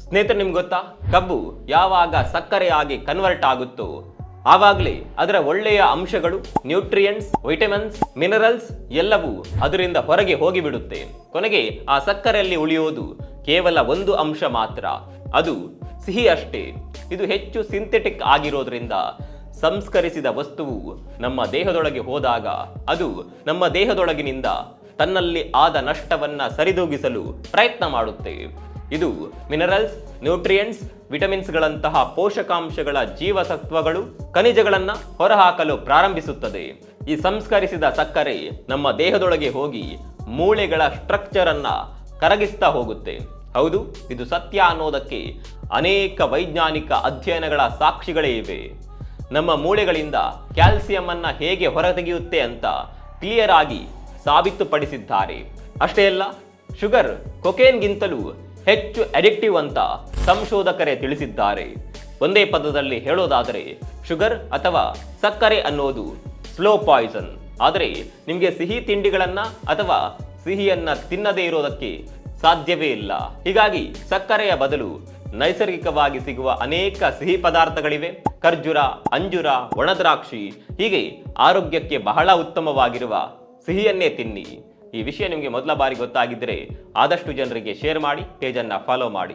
ಸ್ನೇಹಿತರೆ, ನಿಮ್ಗೆ ಗೊತ್ತಾ, ಕಬ್ಬು ಯಾವಾಗ ಸಕ್ಕರೆ ಆಗಿ ಕನ್ವರ್ಟ್ ಆಗುತ್ತೋ ಆವಾಗಲೇ ಅದರ ಒಳ್ಳೆಯ ಅಂಶಗಳು, ನ್ಯೂಟ್ರಿಯೆಂಟ್ಸ್, ವಿಟಮಿನ್ಸ್, ಮಿನರಲ್ಸ್ ಎಲ್ಲವೂ ಅದರಿಂದ ಹೊರಗೆ ಹೋಗಿಬಿಡುತ್ತೆ. ಕೊನೆಗೆ ಆ ಸಕ್ಕರೆಯಲ್ಲಿ ಉಳಿಯೋದು ಕೇವಲ ಒಂದು ಅಂಶ ಮಾತ್ರ, ಅದು ಸಿಹಿ ಅಷ್ಟೇ. ಇದು ಹೆಚ್ಚು ಸಿಂಥೆಟಿಕ್ ಆಗಿರೋದ್ರಿಂದ ಸಂಸ್ಕರಿಸಿದ ವಸ್ತುವು ನಮ್ಮ ದೇಹದೊಳಗೆ ಹೋದಾಗ ಅದು ನಮ್ಮ ದೇಹದೊಳಗಿನಿಂದ ತನ್ನಲ್ಲಿ ಆದ ನಷ್ಟವನ್ನ ಸರಿದೂಗಿಸಲು ಪ್ರಯತ್ನ ಮಾಡುತ್ತೆ. ಇದು ಮಿನರಲ್ಸ್, ನ್ಯೂಟ್ರಿಯೆಂಟ್ಸ್, ವಿಟಮಿನ್ಸ್ಗಳಂತಹ ಪೋಷಕಾಂಶಗಳ, ಜೀವಸತ್ವಗಳು, ಖನಿಜಗಳನ್ನ ಹೊರಹಾಕಲು ಪ್ರಾರಂಭಿಸುತ್ತದೆ. ಈ ಸಂಸ್ಕರಿಸಿದ ಸಕ್ಕರೆ ನಮ್ಮ ದೇಹದೊಳಗೆ ಹೋಗಿ ಮೂಳೆಗಳ ಸ್ಟ್ರಕ್ಚರ್ ಅನ್ನ ಕರಗಿಸ್ತಾ ಹೋಗುತ್ತೆ. ಹೌದು, ಇದು ಸತ್ಯ ಅನ್ನೋದಕ್ಕೆ ಅನೇಕ ವೈಜ್ಞಾನಿಕ ಅಧ್ಯಯನಗಳ ಸಾಕ್ಷಿಗಳೇ ಇವೆ. ನಮ್ಮ ಮೂಳೆಗಳಿಂದ ಕ್ಯಾಲ್ಸಿಯಂ ಅನ್ನ ಹೇಗೆ ಹೊರತೆಗೆಯುತ್ತೆ ಅಂತ ಕ್ಲಿಯರ್ ಆಗಿ ಸಾಬೀತುಪಡಿಸಿದ್ದಾರೆ. ಅಷ್ಟೇ ಅಲ್ಲ, ಶುಗರ್ ಕೊಕೇನ್ಗಿಂತಲೂ ಹೆಚ್ಚು ಅಡಿಕ್ಟಿವ್ ಅಂತ ಸಂಶೋಧಕರೇ ತಿಳಿಸಿದ್ದಾರೆ. ಒಂದೇ ಪದದಲ್ಲಿ ಹೇಳೋದಾದರೆ ಶುಗರ್ ಅಥವಾ ಸಕ್ಕರೆ ಅನ್ನೋದು ಸ್ಲೋ ಪಾಯ್ಸನ್. ಆದರೆ ನಿಮಗೆ ಸಿಹಿ ತಿಂಡಿಗಳನ್ನ ಅಥವಾ ಸಿಹಿಯನ್ನ ತಿನ್ನದೇ ಇರೋದಕ್ಕೆ ಸಾಧ್ಯವೇ ಇಲ್ಲ. ಹೀಗಾಗಿ ಸಕ್ಕರೆಯ ಬದಲು ನೈಸರ್ಗಿಕವಾಗಿ ಸಿಗುವ ಅನೇಕ ಸಿಹಿ ಪದಾರ್ಥಗಳಿವೆ. ಖರ್ಜೂರ, ಅಂಜೂರ, ಒಣದ್ರಾಕ್ಷಿ, ಹೀಗೆ ಆರೋಗ್ಯಕ್ಕೆ ಬಹಳ ಉತ್ತಮವಾಗಿರುವ ಸಿಹಿಯನ್ನೇ ತಿನ್ನಿ. ಈ ವಿಷಯ ನಿಮಗೆ ಮೊದಲ ಬಾರಿ ಗೊತ್ತಾಗಿದ್ದರೆ ಆದಷ್ಟು ಜನರಿಗೆ ಶೇರ್ ಮಾಡಿ, ಪೇಜನ್ನು ಫಾಲೋ ಮಾಡಿ.